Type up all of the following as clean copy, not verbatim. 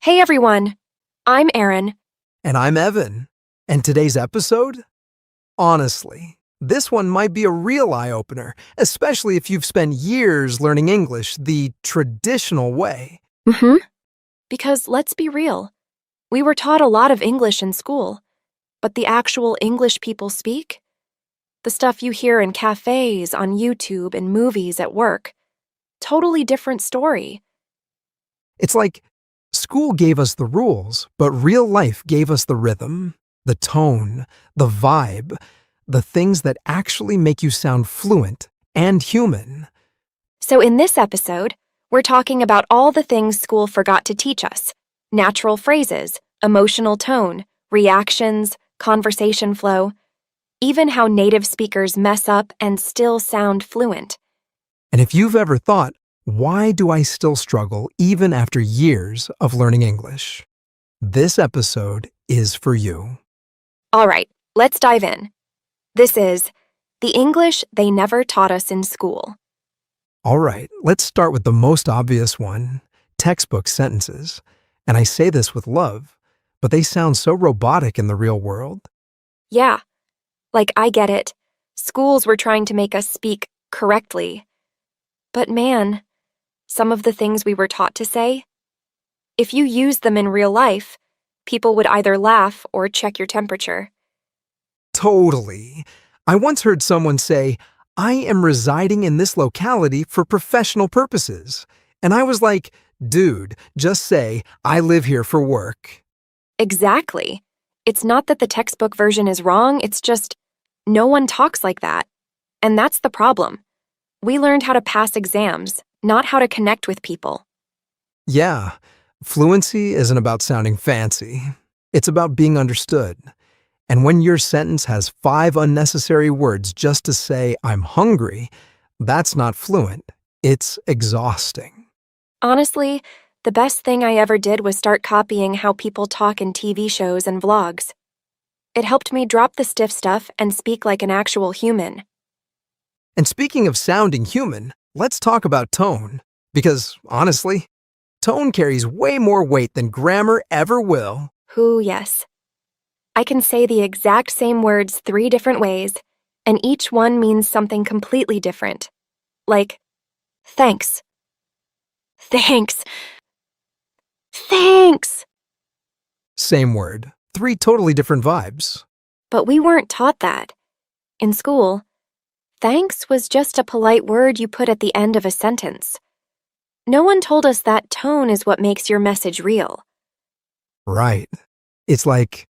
Hey everyone, I'm Erin. And I'm Evan. And today's episode? Honestly, this one might be a real eye-opener, especially if you've spent years learning English the traditional way. Mm-hmm. Because let's be real, we were taught a lot of English in school, but the actual English people speak? The stuff you hear in cafes, on YouTube, and movies at work. Totally different story. It's like school gave us the rules, but real life gave us the rhythm, the tone, the vibe, the things that actually make you sound fluent and human. So in this episode, we're talking about all the things school forgot to teach us. Natural phrases, emotional tone, reactions, conversation flow, even how native speakers mess up and still sound fluent. And if you've ever thought, why do I still struggle even after years of learning English? This episode is for you. All right, let's dive in. This is the English they never taught us in school. All right, let's start with the most obvious one, textbook sentences. And I say this with love, but they sound so robotic in the real world. Yeah, like I get it. Schools were trying to make us speak correctly. But man, some of the things we were taught to say, if you used them in real life, people would either laugh or check your temperature. Totally. I once heard someone say, I am residing in this locality for professional purposes. And I was like, dude, just say, I live here for work. Exactly. It's not that the textbook version is wrong, it's just no one talks like that. And that's the problem. We learned how to pass exams, not how to connect with people. Yeah, fluency isn't about sounding fancy. It's about being understood. And when your sentence has 5 unnecessary words just to say, I'm hungry, that's not fluent. It's exhausting. Honestly, the best thing I ever did was start copying how people talk in TV shows and vlogs. It helped me drop the stiff stuff and speak like an actual human. And speaking of sounding human, let's talk about tone. Because, honestly, tone carries way more weight than grammar ever will. Yes. I can say the exact same words 3 different ways, and each one means something completely different. Like, thanks. Thanks. Thanks! Same word, 3 totally different vibes. But we weren't taught that. In school, thanks was just a polite word you put at the end of a sentence. No one told us that tone is what makes your message real. Right. It's like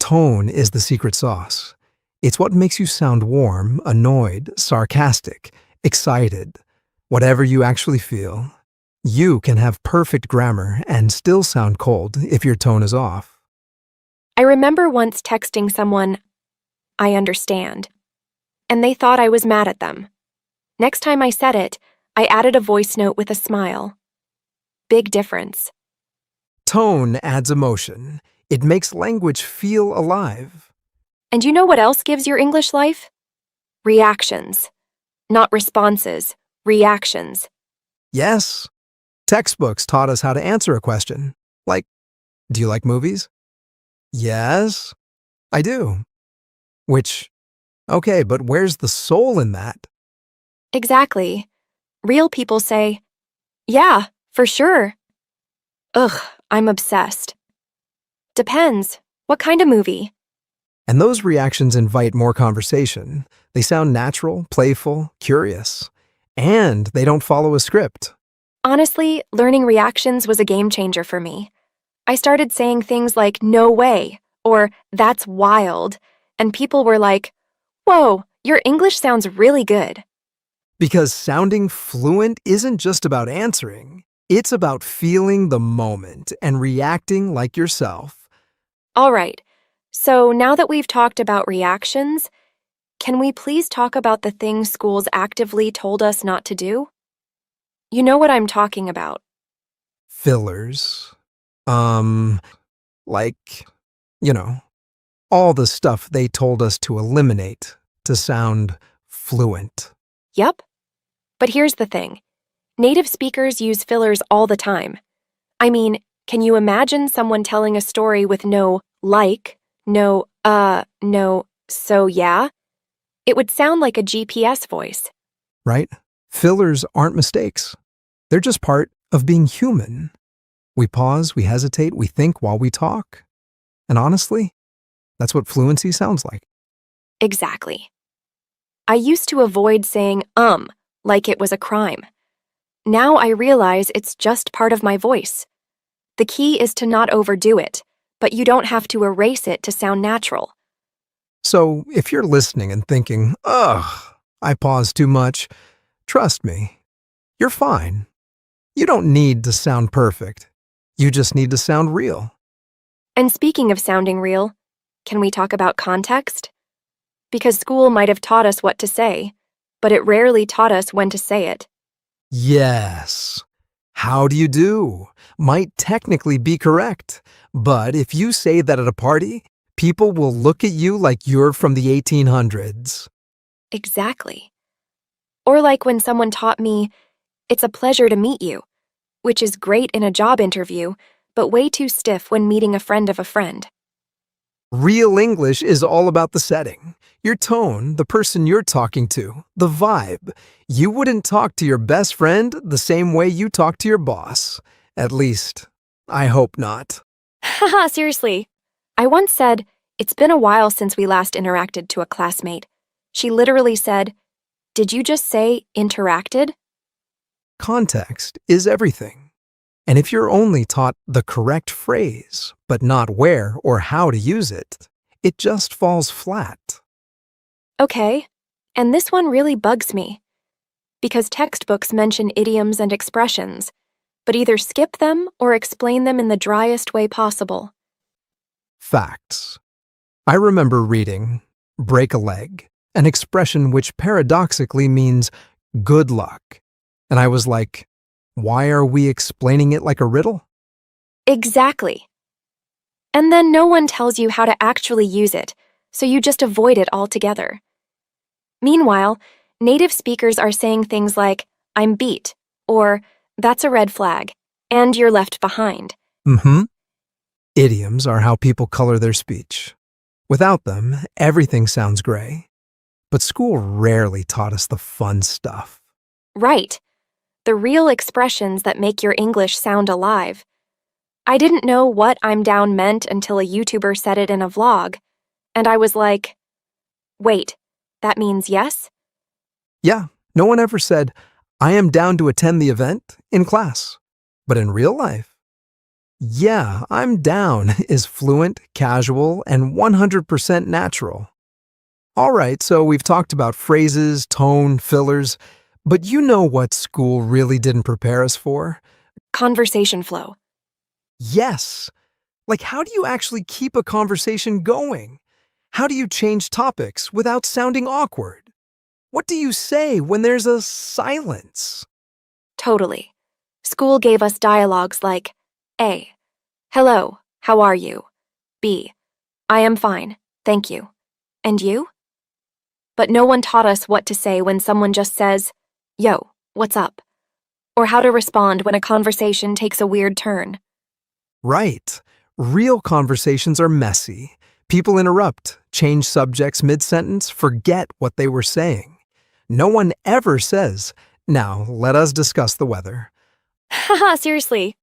tone is the secret sauce. It's what makes you sound warm, annoyed, sarcastic, excited, whatever you actually feel. You can have perfect grammar and still sound cold if your tone is off. I remember once texting someone, I understand, and they thought I was mad at them. Next time I said it, I added a voice note with a smile. Big difference. Tone adds emotion. It makes language feel alive. And you know what else gives your English life? Reactions. Not responses, reactions. Yes, textbooks taught us how to answer a question. Like, do you like movies? Yes, I do. Which, okay, but where's the soul in that? Exactly. Real people say, yeah, for sure. Ugh, I'm obsessed. Depends. What kind of movie? And those reactions invite more conversation. They sound natural, playful, curious. And they don't follow a script. Honestly, learning reactions was a game changer for me. I started saying things like, no way, or that's wild, and people were like, whoa, your English sounds really good. Because sounding fluent isn't just about answering. It's about feeling the moment and reacting like yourself. All right, so now that we've talked about reactions, can we please talk about the things schools actively told us not to do? You know what I'm talking about. Fillers. Like, you know, all the stuff they told us to eliminate to sound fluent. Yep. But here's the thing. Native speakers use fillers all the time. I mean, Can you imagine someone telling a story with no like, no, so yeah? It would sound like a GPS voice. Right? Fillers aren't mistakes. They're just part of being human. We pause, we hesitate, we think while we talk. And honestly, that's what fluency sounds like. Exactly. I used to avoid saying like it was a crime. Now I realize it's just part of my voice. The key is to not overdo it, but you don't have to erase it to sound natural. So if you're listening and thinking, ugh, I pause too much, trust me, you're fine. You don't need to sound perfect. You just need to sound real. And speaking of sounding real, can we talk about context? Because school might have taught us what to say, but it rarely taught us when to say it. Yes. How do you do? Might technically be correct. But if you say that at a party, people will look at you like you're from the 1800s. Exactly. Or like when someone taught me, "It's a pleasure to meet you," which is great in a job interview, but way too stiff when meeting a friend of a friend. Real English is all about the setting, your tone, the person you're talking to, the vibe. You wouldn't talk to your best friend the same way you talk to your boss. At least, I hope not. Haha, seriously. I once said, "It's been a while since we last interacted," to a classmate. She literally said, "Did you just say interacted?" Context is everything. And if you're only taught the correct phrase, but not where or how to use it, it just falls flat. Okay, and this one really bugs me. Because textbooks mention idioms and expressions, but either skip them or explain them in the driest way possible. Facts. I remember reading break a leg, an expression which paradoxically means good luck. And I was like, why are we explaining it like a riddle? Exactly. And then no one tells you how to actually use it, so you just avoid it altogether. Meanwhile, native speakers are saying things like, "I'm beat," or "That's a red flag," and "You're left behind." Mm-hmm. Idioms are how people color their speech. Without them, everything sounds gray. But school rarely taught us the fun stuff. Right. The real expressions that make your English sound alive. I didn't know what "I'm down" meant until a YouTuber said it in a vlog, and I was like, wait, that means yes? Yeah, no one ever said, I am down to attend the event in class. But in real life, yeah, I'm down is fluent, casual, and 100% natural. All right, so we've talked about phrases, tone, fillers, but you know what school really didn't prepare us for? Conversation flow. Yes. Like, how do you actually keep a conversation going? How do you change topics without sounding awkward? What do you say when there's a silence? Totally. School gave us dialogues like A. Hello, how are you? B. I am fine, thank you. And you? But no one taught us what to say when someone just says, "Yo, what's up?" Or how to respond when a conversation takes a weird turn. Right. Real conversations are messy. People interrupt, change subjects mid-sentence, forget what they were saying. No one ever says, now let us discuss the weather. Haha, seriously.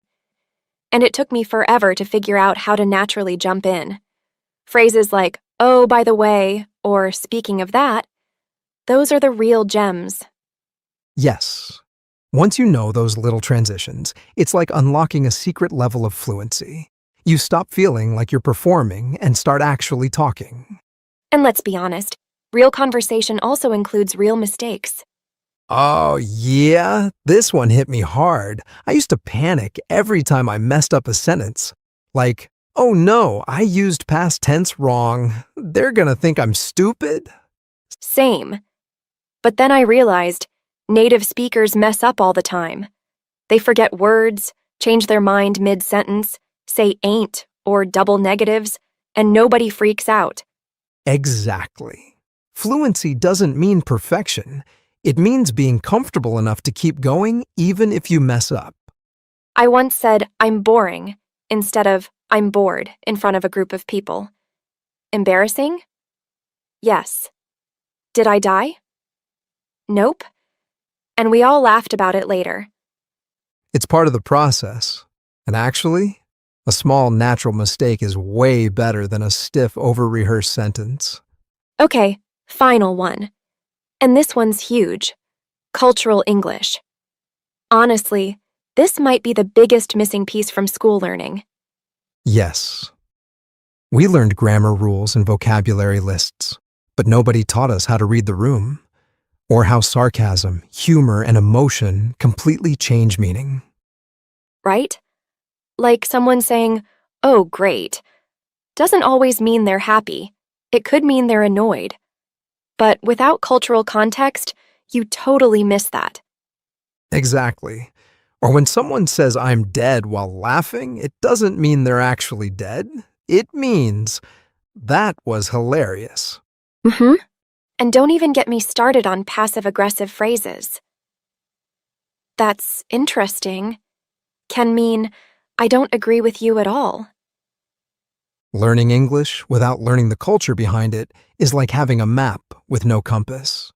And it took me forever to figure out how to naturally jump in. Phrases like, "Oh, by the way," or "speaking of that," those are the real gems. Yes. Once you know those little transitions, it's like unlocking a secret level of fluency. You stop feeling like you're performing and start actually talking. And let's be honest, real conversation also includes real mistakes. Oh, yeah? This one hit me hard. I used to panic every time I messed up a sentence. Like, oh no, I used past tense wrong. They're gonna think I'm stupid? Same. But then I realized native speakers mess up all the time. They forget words, change their mind mid-sentence, say "ain't" or double negatives, and nobody freaks out. Exactly. Fluency doesn't mean perfection. It means being comfortable enough to keep going even if you mess up. I once said, "I'm boring," instead of I'm bored in front of a group of people. Embarrassing? Yes. Did I die? Nope. And we all laughed about it later. It's part of the process. And actually, a small natural mistake is way better than a stiff, over-rehearsed sentence. Okay, final one. And this one's huge. Cultural English. Honestly, this might be the biggest missing piece from school learning. Yes. We learned grammar rules and vocabulary lists, but nobody taught us how to read the room, or how sarcasm, humor, and emotion completely change meaning. Right? Like someone saying, "Oh, great," doesn't always mean they're happy. It could mean they're annoyed. But without cultural context, you totally miss that. Exactly. Or when someone says I'm dead while laughing, it doesn't mean they're actually dead. It means that was hilarious. Mm-hmm. And don't even get me started on passive-aggressive phrases. That's interesting can mean I don't agree with you at all. Learning English without learning the culture behind it is like having a map with no compass.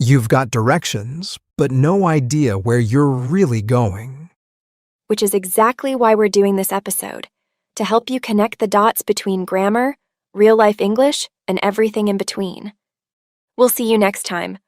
You've got directions, but no idea where you're really going. Which is exactly why we're doing this episode, to help you connect the dots between grammar, real-life English, and everything in between. We'll see you next time.